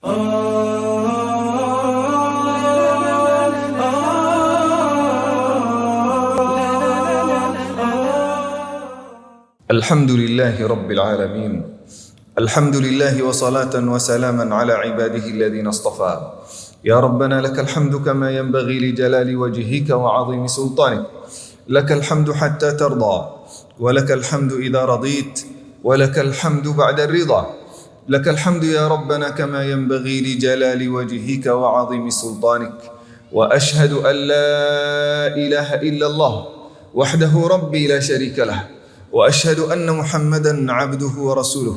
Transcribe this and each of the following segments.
الحمد لله رب العالمين. الحمد لله وصلاة وسلاما على عباده الذين اصطفى. يا ربنا لك الحمد كما ينبغي لجلال وجهك وعظيم سلطانك. لك الحمد حتى ترضى، ولك الحمد إذا رضيت، ولك الحمد بعد الرضا. لك الحمد يا ربنا كما ينبغي لجلال وجهك وعظيم سلطانك. وأشهد أن لا إله إلا الله وحده ربي لا شريك له، وأشهد أن محمدا عبده ورسوله.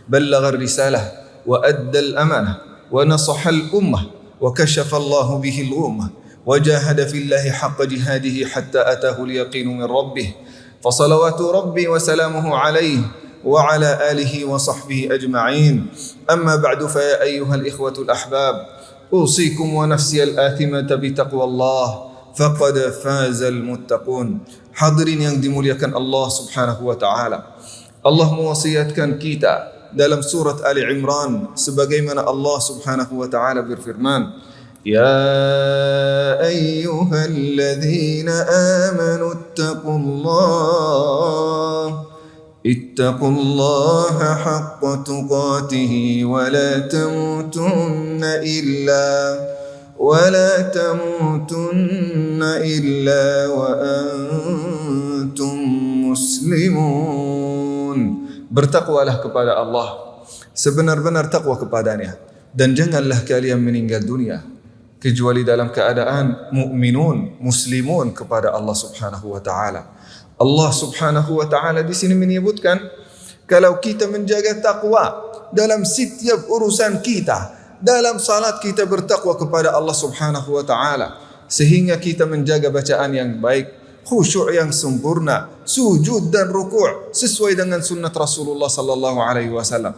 بلغ الرسالة وأدى الأمانة ونصح الأمة، وكشف الله به الغمة، وجاهد في الله حق جهاده حتى أتاه اليقين من ربه. فصلوات ربي وسلامه عليه وعلى آله وصحبه أجمعين. أما بعد، فيا أيها الإخوة الأحباب، أوصيكم ونفسي الآثمة بتقوى الله، فقد فاز المتقون. Hadirin yang dimuliakan Allah Subhanahu wa taala. Allah mewasiatkan kita dalam surat Ali Imran sebagaimana Allah Subhanahu wa taala berfirman, "Ya ayyuhalladzina amanu ittaqullaha haqqa tuqatih wa la tamutunna illa wa antum muslimun." Bertakwalah kepada Allah sebenar-benar takwa kepadanya, dan janganlah kalian meninggal dunia kecuali dalam keadaan mukminun, muslimun kepada Allah Subhanahu wa taala. Allah Subhanahu wa taala di sini menyebutkan kalau kita menjaga takwa dalam setiap urusan kita, dalam salat kita bertakwa kepada Allah Subhanahu wa taala, sehingga kita menjaga bacaan yang baik, khusyuk yang sempurna, sujud dan rukuk sesuai dengan sunnat Rasulullah sallallahu alaihi wasallam.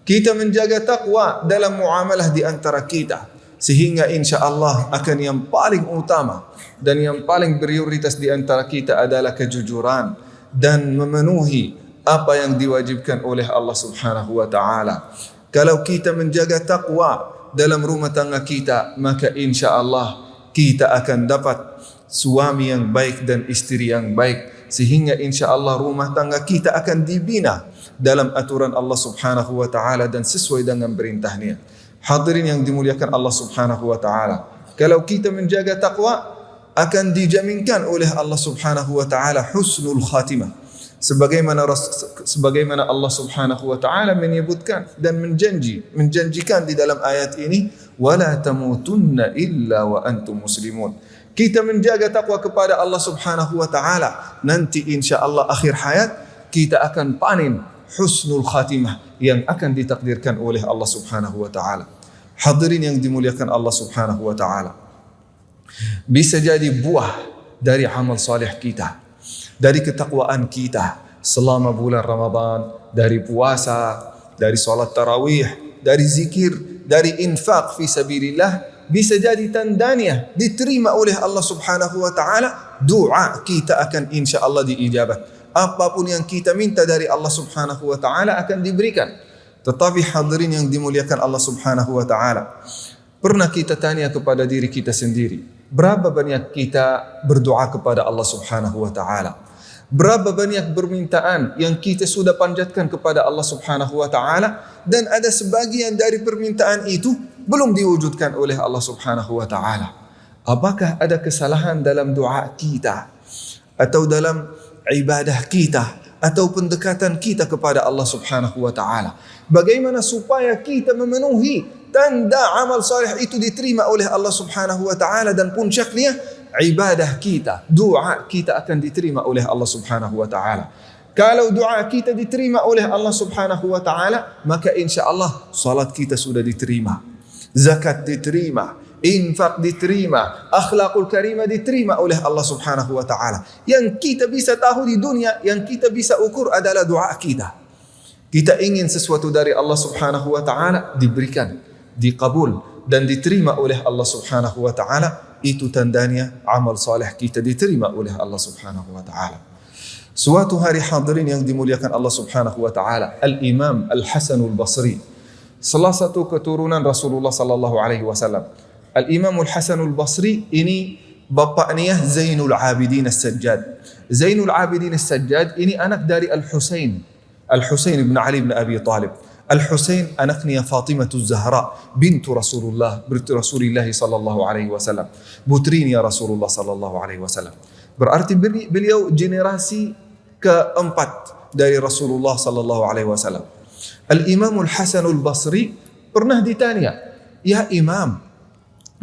Kita menjaga takwa dalam muamalah di antara kita, sehingga insya-Allah akan yang paling utama dan yang paling prioritas di antara kita adalah kejujuran dan memenuhi apa yang diwajibkan oleh Allah Subhanahu wa taala. Kalau kita menjaga takwa dalam rumah tangga kita, maka insya-Allah kita akan dapat suami yang baik dan istri yang baik, sehingga insya-Allah rumah tangga kita akan dibina dalam aturan Allah Subhanahu wa taala dan sesuai dengan perintahnya. Hadirin yang dimuliakan Allah Subhanahu wa taala, kalau kita menjaga takwa akan dijaminkan oleh Allah Subhanahu wa taala husnul khatimah, sebagaimana Allah Subhanahu wa taala menyebutkan dan menjanjikan di dalam ayat ini, wala tamutunna illa wa antum muslimun. Kita menjaga takwa kepada Allah Subhanahu wa taala, nanti insya-Allah akhir hayat kita akan panen husnul khatimah yang akan ditakdirkan oleh Allah Subhanahu wa taala. Hadirin yang dimuliakan Allah Subhanahu wa taala, bisa jadi buah dari amal saleh kita, dari ketakwaan kita selama bulan Ramadan, dari puasa, dari salat tarawih, dari zikir, dari infak fi sabilillah, bisa jadi tandanya diterima oleh Allah Subhanahu wa taala. Doa kita akan insya-Allah diijabat. Apapun yang kita minta dari Allah Subhanahu wa taala akan diberikan. Tetapi hadirin yang dimuliakan Allah Subhanahu wa taala, pernah kita tanya kepada diri kita sendiri, berapa banyak kita berdoa kepada Allah Subhanahu wa taala? Berapa banyak permintaan yang kita sudah panjatkan kepada Allah Subhanahu wa taala, dan ada sebagian dari permintaan itu belum diwujudkan oleh Allah Subhanahu wa taala. Apakah ada kesalahan dalam doa kita atau dalam ibadah kita atau pendekatan kita kepada Allah Subhanahu wa taala? Bagaimana supaya kita memenuhi tanda amal saleh itu diterima oleh Allah Subhanahu wa taala, dan puncaknya ibadah kita, doa kita akan diterima oleh Allah Subhanahu wa taala. Kalau doa kita diterima oleh Allah Subhanahu wa taala, maka insya-Allah salat kita sudah diterima, zakat diterima, infak diterima, akhlakul karimah diterima oleh Allah Subhanahu wa taala. Yang kita bisa tahu di dunia, yang kita bisa ukur adalah doa kita. Kita ingin sesuatu dari Allah Subhanahu wa taala diberikan, dikabul dan diterima oleh Allah Subhanahu wa taala, itu tandanya amal saleh kita diterima oleh Allah Subhanahu wa taala. Suatu hari hadirin yang dimuliakan Allah Subhanahu wa taala, Al-Imam Al-Hasan Al-Basri salah satu keturunan Rasulullah sallallahu alaihi wasallam. Al-Imam Al-Hasan Al-Basri ini bapaknya Zainul Abidin As-Sajjad. Zainul Abidin As-Sajjad ini anak dari Al-Husain. Al-Husain bin Ali bin Abi Talib. Al-Husain anaknya Fatimah Az-Zahra bintu Rasulullah, bintu Rasulullah sallallahu alaihi wasallam. Putrinya Rasulullah sallallahu alaihi wasallam. Berarti beliau generasi keempat dari Rasulullah sallallahu alaihi wasallam. Al-Imam Al-Hasan Al-Basri pernah ditanya, "Ya Imam,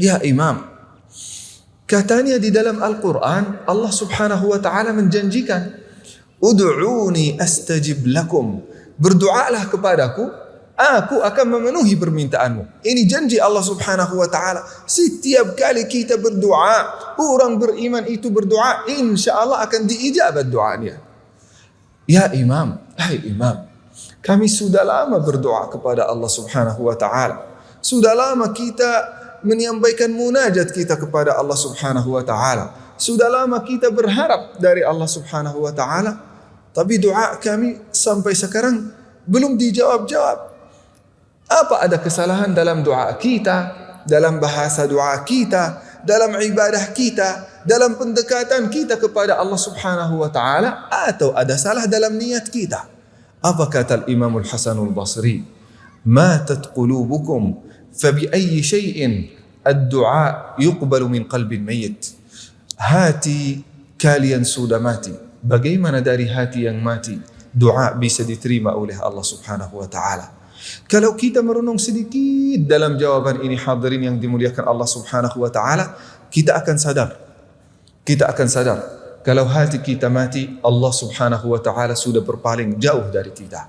ya Imam, katanya di dalam Al-Quran Allah subhanahu wa ta'ala menjanjikan, Ud'uni astajib lakum, berdoalah kepadaku, aku akan memenuhi permintaanmu." Ini janji Allah subhanahu wa ta'ala. Setiap kali kita berdoa, orang beriman itu berdoa, insya Allah akan diijabat doanya. Ya Imam, hai Imam, kami sudah lama berdoa kepada Allah subhanahu wa ta'ala. Sudah lama kita menyampaikan munajat kita kepada Allah subhanahu wa ta'ala. Sudah lama kita berharap dari Allah subhanahu wa ta'ala. Tapi doa kami sampai sekarang belum dijawab-jawab. Apa ada kesalahan dalam doa kita, dalam bahasa doa kita, dalam ibadah kita, dalam pendekatan kita kepada Allah subhanahu wa ta'ala, atau ada salah dalam niat kita? Apa kata Imam Al-Hasan Al-Basri? Matat qulubukum fabi'ayyi syai'in ad-du'a yuqbalu min qalbin mayyit. Hati kalian sudah mati. Bagaimana dari hati yang mati doa bisa diterima oleh Allah subhanahu wa ta'ala? Kalau kita merenung sedikit dalam jawaban ini, hadirin yang dimuliakan Allah subhanahu wa ta'ala, kita akan sadar. Kita akan sadar kalau hati kita mati, Allah subhanahu wa ta'ala sudah berpaling jauh dari kita.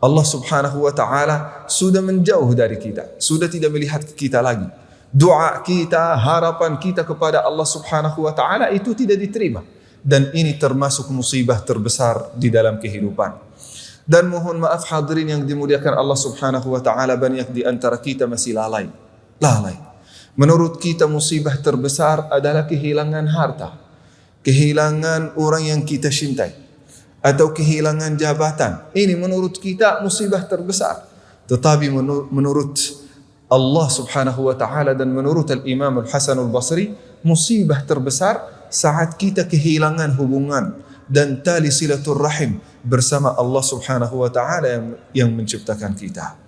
Allah subhanahu wa ta'ala sudah menjauh dari kita, sudah tidak melihat kita lagi. Doa kita, harapan kita kepada Allah subhanahu wa ta'ala itu tidak diterima. Dan ini termasuk musibah terbesar di dalam kehidupan. Dan mohon maaf hadirin yang dimuliakan Allah subhanahu wa ta'ala, banyak di antara kita masih lalai. Menurut kita musibah terbesar adalah kehilangan harta, kehilangan orang yang kita cintai, atau kehilangan jabatan. Ini menurut kita musibah terbesar. Tetapi menurut Allah subhanahu wa ta'ala dan menurut Al-Imam Al-Hasan Al-Basri, musibah terbesar saat kita kehilangan hubungan dan tali silaturrahim bersama Allah subhanahu wa ta'ala yang menciptakan kita.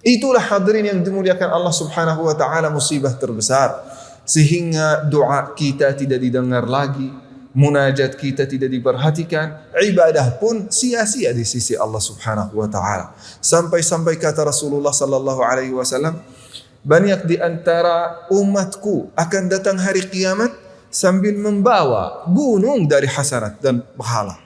Itulah hadirin yang dimuliakan Allah subhanahu wa ta'ala musibah terbesar. Sehingga doa kita tidak didengar lagi, munajat kita tidak diperhatikan, ibadah pun sia-sia di sisi Allah subhanahu wa ta'ala. Sampai-sampai kata Rasulullah sallallahu alaihi wasallam, banyak di antara umatku akan datang hari kiamat sambil membawa gunung dari hasanat dan pahala.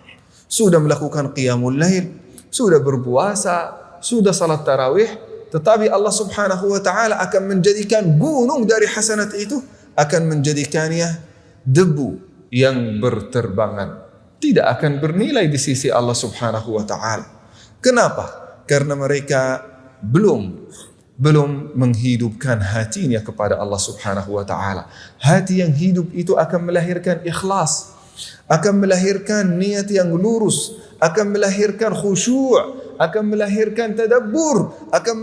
Sudah melakukan qiyamul lail, sudah berpuasa, sudah salat tarawih, tetapi Allah subhanahu wa ta'ala akan menjadikan gunung dari hasanat itu, akan menjadikannya debu yang berterbangan, tidak akan bernilai di sisi Allah subhanahu wa ta'ala. Kenapa? Karena mereka belum menghidupkan hatinya kepada Allah subhanahu wa ta'ala. Hati yang hidup itu akan melahirkan ikhlas, akan melahirkan niat yang lurus, akan melahirkan khusyuk, akan melahirkan tadabbur, akan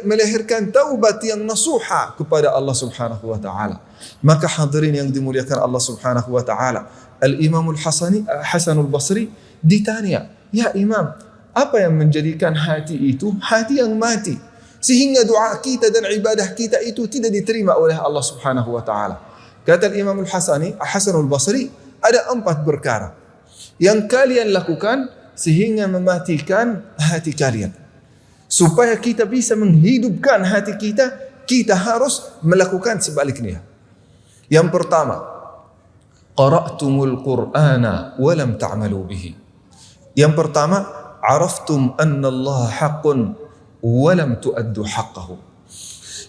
melahirkan taubat yang nasuha kepada Allah subhanahu wa ta'ala. Maka hadirin yang dimuliakan Allah subhanahu wa ta'ala, Al-Imam Al-Hasan Al-Basri ditanya, ya Imam, apa yang menjadikan hati itu hati yang mati, sehingga doa kita dan ibadah kita itu tidak diterima oleh Allah subhanahu wa ta'ala? Kata Imam Al-Hasan Al-Basri, ada 4 perkara yang kalian lakukan sehingga mematikan hati kalian. Supaya kita bisa menghidupkan hati kita, kita harus melakukan sebaliknya. Yang pertama, qara'tumul Qur'ana wa lam ta'malu bihi. Yang pertama, araftum anna Allah haqqun wa lam tuaddu haqqahu.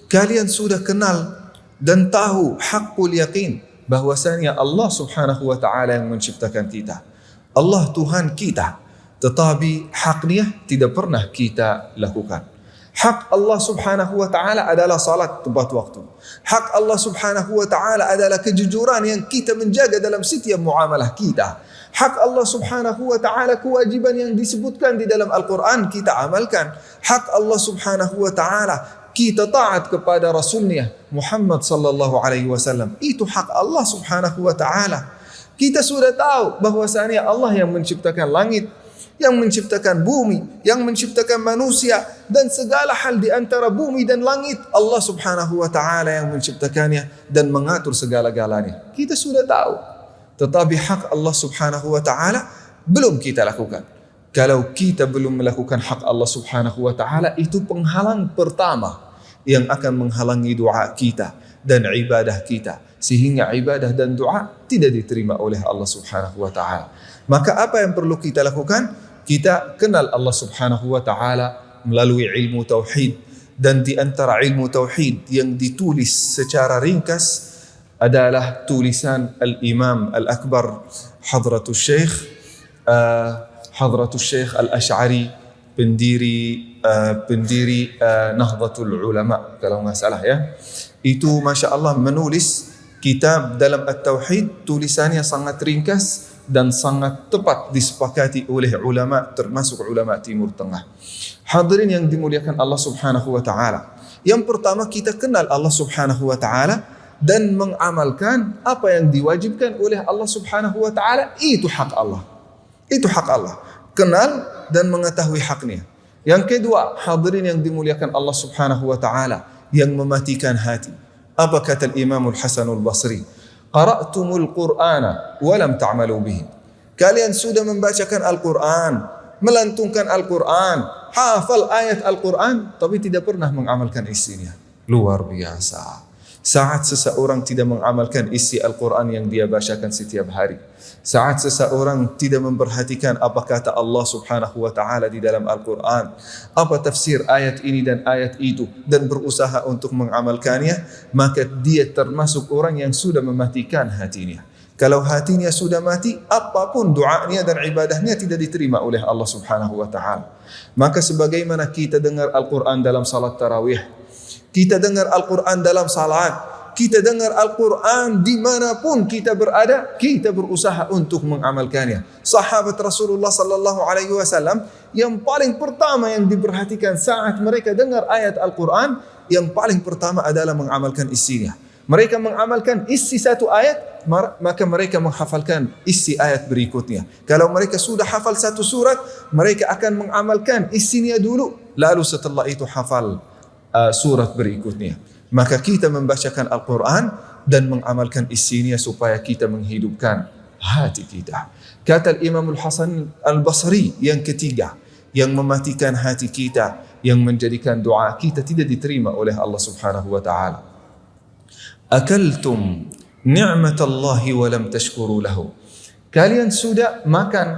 Kalian sudah kenal dan tahu haqqul yaqin, bahwasanya Allah subhanahu wa ta'ala yang menciptakan kita, Allah Tuhan kita, tetapi haknya tidak pernah kita lakukan. Hak Allah subhanahu wa ta'ala adalah salat tepat waktu. Hak Allah subhanahu wa ta'ala adalah kejujuran yang kita menjaga dalam setiap muamalah kita. Hak Allah subhanahu wa ta'ala kewajiban yang disebutkan di dalam Al-Quran kita amalkan. Hak Allah subhanahu wa ta'ala kita taat kepada Rasulnya Muhammad sallallahu alaihi wasallam. Itu hak Allah subhanahu wa ta'ala. Kita sudah tahu bahwasanya Allah yang menciptakan langit, yang menciptakan bumi, yang menciptakan manusia dan segala hal di antara bumi dan langit. Allah subhanahu wa ta'ala yang menciptakannya dan mengatur segala-galanya. Kita sudah tahu. Tetapi hak Allah subhanahu wa ta'ala belum kita lakukan. Kalau kita belum melakukan hak Allah subhanahu wa ta'ala, itu penghalang pertama yang akan menghalangi doa kita dan ibadah kita. Sehingga ibadah dan doa tidak diterima oleh Allah subhanahu wa ta'ala. Maka apa yang perlu kita lakukan? Kita kenal Allah subhanahu wa ta'ala melalui ilmu tauhid. Dan di antara ilmu tauhid yang ditulis secara ringkas adalah tulisan Al-Imam Al-Akbar Hadratul Syekh Al-Ash'ari, pendiri Nahdlatul Ulama kalau nggak salah ya. Itu Masya Allah menulis kitab dalam At-Tauhid, tulisannya sangat ringkas dan sangat tepat disepakati oleh ulama, termasuk ulama Timur Tengah. Hadirin yang dimuliakan Allah subhanahu wa ta'ala, yang pertama kita kenal Allah subhanahu wa ta'ala dan mengamalkan apa yang diwajibkan oleh Allah subhanahu wa ta'ala. Itu hak Allah. Itu hak Allah. Kenal dan mengetahui haknya. Yang kedua, hadirin yang dimuliakan Allah subhanahu wa ta'ala, yang mematikan hati. Apa kata Imam Al-Hasan Al-Basri? Qara'tumul Qur'ana walam ta'malu bihi. Kalian sudah membacakan Al-Quran, melantunkan Al-Quran, hafal ayat Al-Quran, tapi tidak pernah mengamalkan isinya. Luar biasa. Saat seseorang tidak mengamalkan isi Al-Quran yang dia bacakan setiap hari, saat seseorang tidak memperhatikan apa kata Allah subhanahu wa ta'ala di dalam Al-Quran, apa tafsir ayat ini dan ayat itu, dan berusaha untuk mengamalkannya, maka dia termasuk orang yang sudah mematikan hatinya. Kalau hatinya sudah mati, apapun doanya dan ibadahnya tidak diterima oleh Allah subhanahu wa ta'ala. Maka sebagaimana kita dengar Al-Quran dalam salat tarawih, kita dengar Al-Quran dalam salat, kita dengar Al-Quran dimanapun kita berada, kita berusaha untuk mengamalkannya. Sahabat Rasulullah sallallahu alaihi wasallam yang paling pertama yang diperhatikan saat mereka dengar ayat Al-Quran, yang paling pertama adalah mengamalkan isinya. Mereka mengamalkan isi satu ayat, maka mereka menghafalkan isi ayat berikutnya. Kalau mereka sudah hafal satu surat, mereka akan mengamalkan isinya dulu, lalu setelah itu hafal surat berikutnya. Maka kita membacakan Al-Quran dan mengamalkan isinya supaya kita menghidupkan hati kita. Kata Imam Al-Hasan Al-Basri yang ketiga, yang mematikan hati kita, yang menjadikan doa kita tidak diterima oleh Allah subhanahu wa ta'ala. Akaltum ni'matallahi wa lam tashkuru lahu. Kalian sudah makan,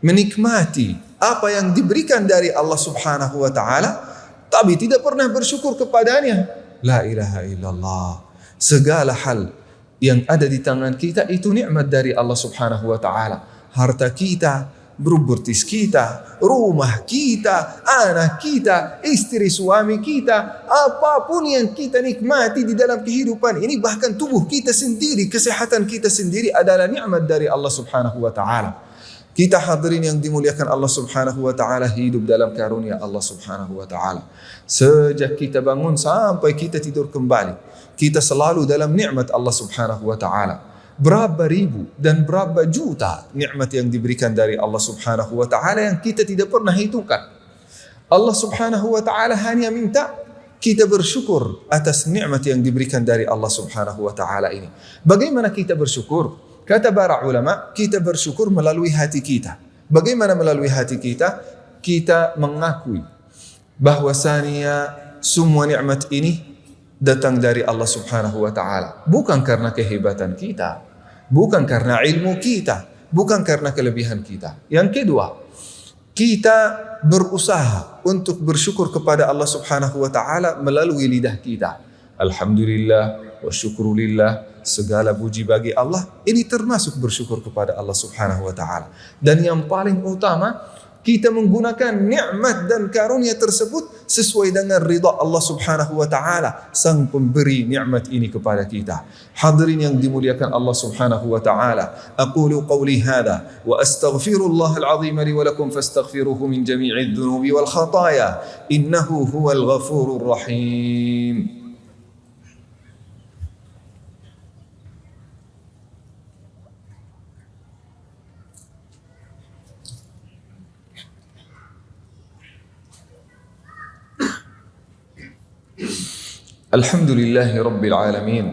menikmati apa yang diberikan dari Allah subhanahu wa ta'ala, tapi tidak pernah bersyukur kepadanya. La ilaha illallah. Segala hal yang ada di tangan kita itu nikmat dari Allah subhanahu wa ta'ala. Harta kita, propertis kita, rumah kita, anak kita, istri suami kita, apapun yang kita nikmati di dalam kehidupan ini, bahkan tubuh kita sendiri, kesehatan kita sendiri adalah nikmat dari Allah subhanahu wa ta'ala. Kita hadirin yang dimuliakan Allah subhanahu wa ta'ala, hidup dalam karunia Allah subhanahu wa ta'ala. Sejak kita bangun sampai kita tidur kembali, kita selalu dalam nikmat Allah subhanahu wa ta'ala. Berapa ribu dan berapa juta nikmat yang diberikan dari Allah subhanahu wa ta'ala yang kita tidak pernah hitungkan. Allah subhanahu wa ta'ala hanya minta kita bersyukur atas nikmat yang diberikan dari Allah subhanahu wa ta'ala ini. Bagaimana kita bersyukur? Kata para ulama, kita bersyukur melalui hati kita. Bagaimana melalui hati kita? Kita mengakui bahwasanya semua nikmat ini datang dari Allah subhanahu wa ta'ala. Bukan karena kehebatan kita, bukan karena ilmu kita, bukan karena kelebihan kita. Yang kedua, kita berusaha untuk bersyukur kepada Allah subhanahu wa ta'ala melalui lidah kita. Alhamdulillah wa syukrulillah, segala puji bagi Allah. Ini termasuk bersyukur kepada Allah subhanahu wa ta'ala. Dan yang paling utama, kita menggunakan nikmat dan karunia tersebut sesuai dengan ridha Allah Subhanahu wa taala, sang pemberi nikmat ini kepada kita. Hadirin yang dimuliakan Allah Subhanahu wa taala, aqulu qawli hadha wa astaghfirullah al-azim li wa lakum fastaghfiruhu min jami'i adh-dhunubi wal khataaya innahu huwal ghafurur rahim. الحمد لله رب العالمين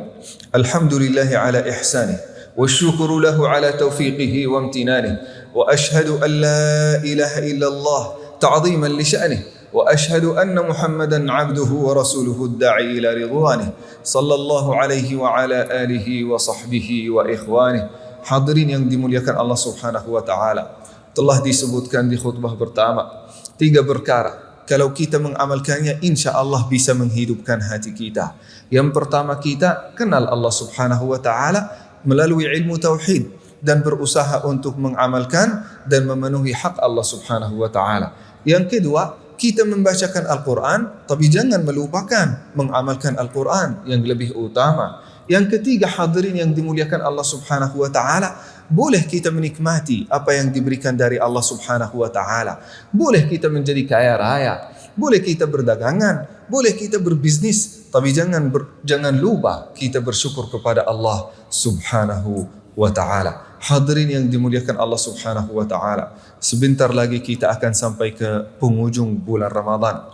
الحمد لله على إحسانه والشكر له على توفيقه وامتنانه وأشهد أن لا إله إلا الله تعظيما لشأنه وأشهد أن محمدا عبده ورسوله الداعي إلى رضوانه صلى الله عليه وعلى آله وصحبه وإخوانه. Hadirin yang dimuliakan Allah Subhanahu wa taala, telah disebutkan di khutbah pertama 3 perkara kalau kita mengamalkannya, insya Allah bisa menghidupkan hati kita. Yang pertama, kita kenal Allah Subhanahu wa taala melalui ilmu tauhid dan berusaha untuk mengamalkan dan memenuhi hak Allah Subhanahu wa taala. Yang kedua, kita membacakan Al-Quran, tapi jangan melupakan mengamalkan Al-Quran yang lebih utama. Yang ketiga, hadirin yang dimuliakan Allah Subhanahu wa taala, boleh kita menikmati apa yang diberikan dari Allah Subhanahu wa taala. Boleh kita menjadi kaya raya, boleh kita berdagangan, boleh kita berbisnis, tapi jangan lupa kita bersyukur kepada Allah Subhanahu wa taala. Hadirin yang dimuliakan Allah Subhanahu wa taala, sebentar lagi kita akan sampai ke penghujung bulan Ramadan.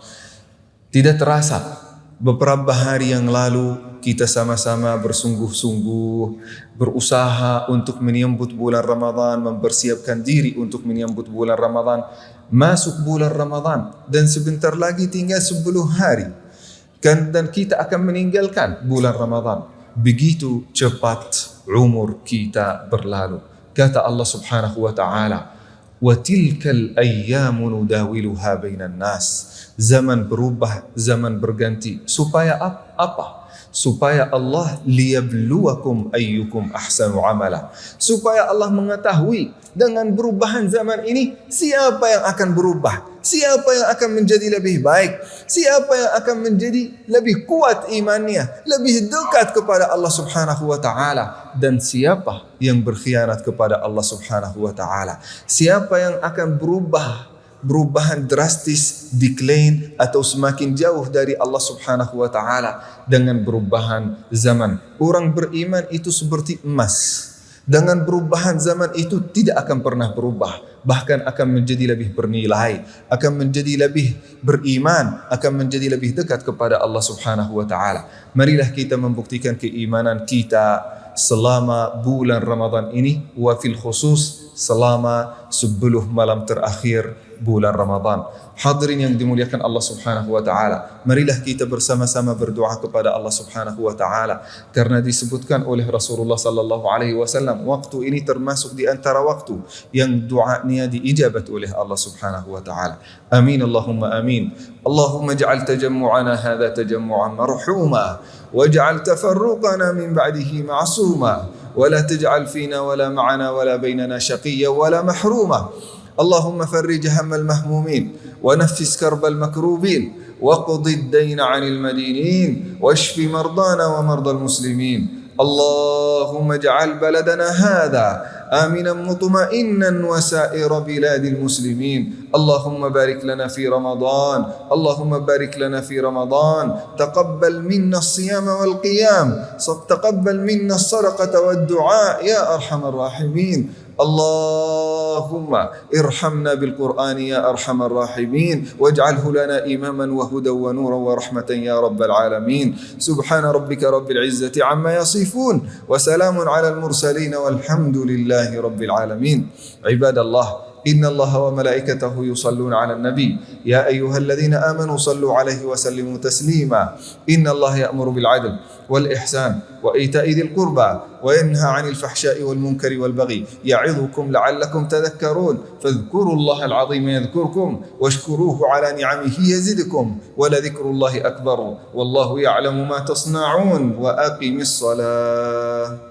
Tidak terasa beberapa hari yang lalu kita sama-sama bersungguh-sungguh berusaha untuk menyambut bulan Ramadan, mempersiapkan diri untuk menyambut bulan Ramadan. Masuk bulan Ramadan dan sebentar lagi tinggal 10 hari dan kita akan meninggalkan bulan Ramadan. Begitu cepat umur kita berlalu. Kata Allah Subhanahu wa taala, wa tilkal ayyamu nudawiluha bainan nas. Zaman berubah, zaman berganti. Supaya apa? Supaya Allah liyabluwakum ayyukum ahsanu amala. Supaya Allah mengetahui dengan perubahan zaman ini siapa yang akan berubah, siapa yang akan menjadi lebih baik, siapa yang akan menjadi lebih kuat imannya, lebih dekat kepada Allah Subhanahu wa taala, dan siapa yang berkhianat kepada Allah Subhanahu wa taala. Siapa yang akan berubahan drastis, decline atau semakin jauh dari Allah Subhanahu wa taala dengan perubahan zaman. Orang beriman itu seperti emas. Dengan perubahan zaman itu tidak akan pernah berubah, bahkan akan menjadi lebih bernilai, akan menjadi lebih beriman, akan menjadi lebih dekat kepada Allah Subhanahu wa taala. Marilah kita membuktikan keimanan kita selama bulan Ramadan ini, wa fil khusus selama 10 malam terakhir bulan Ramadan. Hadirin yang dimuliakan Allah Subhanahu wa taala, marilah kita bersama-sama berdoa kepada Allah Subhanahu wa taala, karena disebutkan oleh Rasulullah sallallahu alaihi wasallam, waktu ini termasuk di antara waktu yang doanya diijabat oleh Allah Subhanahu wa taala. Amin Allahumma amin. Allahumma ij'al tajammu'ana hadha tajammu'an marhuma waj'al tafarruqana min ba'dihi ma'suma wa la taj'al fina wala ma'ana wala bainana shaqiyya wala mahruma. اللهم فرج هم المهمومين ونفس كرب المكروبين وقض الدين عن المدينين واشف مرضانا ومرضى المسلمين. اللهم اجعل بلدنا هذا آمنا مطمئنا وسائر بلاد المسلمين. اللهم بارك لنا في رمضان، اللهم بارك لنا في رمضان. تقبل منا الصيام والقيام، تقبل منا الصدقة والدعاء يا أرحم الراحمين. اللهم ارحمنا بالقرآن يا أرحم الراحمين، واجعله لنا إماما وهدى ونورا ورحمة يا رب العالمين. سبحان ربك رب العزة عما يصفون وسلام على المرسلين والحمد لله رب العالمين. عباد الله، إن الله وملائكته يصلون على النبي يا أيها الذين آمنوا صلوا عليه وسلموا تسليما. إن الله يأمر بالعدل والإحسان وإيتاء ذي القربى وينهى عن الفحشاء والمنكر والبغي يعظكم لعلكم تذكرون. فاذكروا الله العظيم يذكركم واشكروه على نعمه يزدكم ولذكر الله أكبر والله يعلم ما تصنعون. وأقم الصلاة.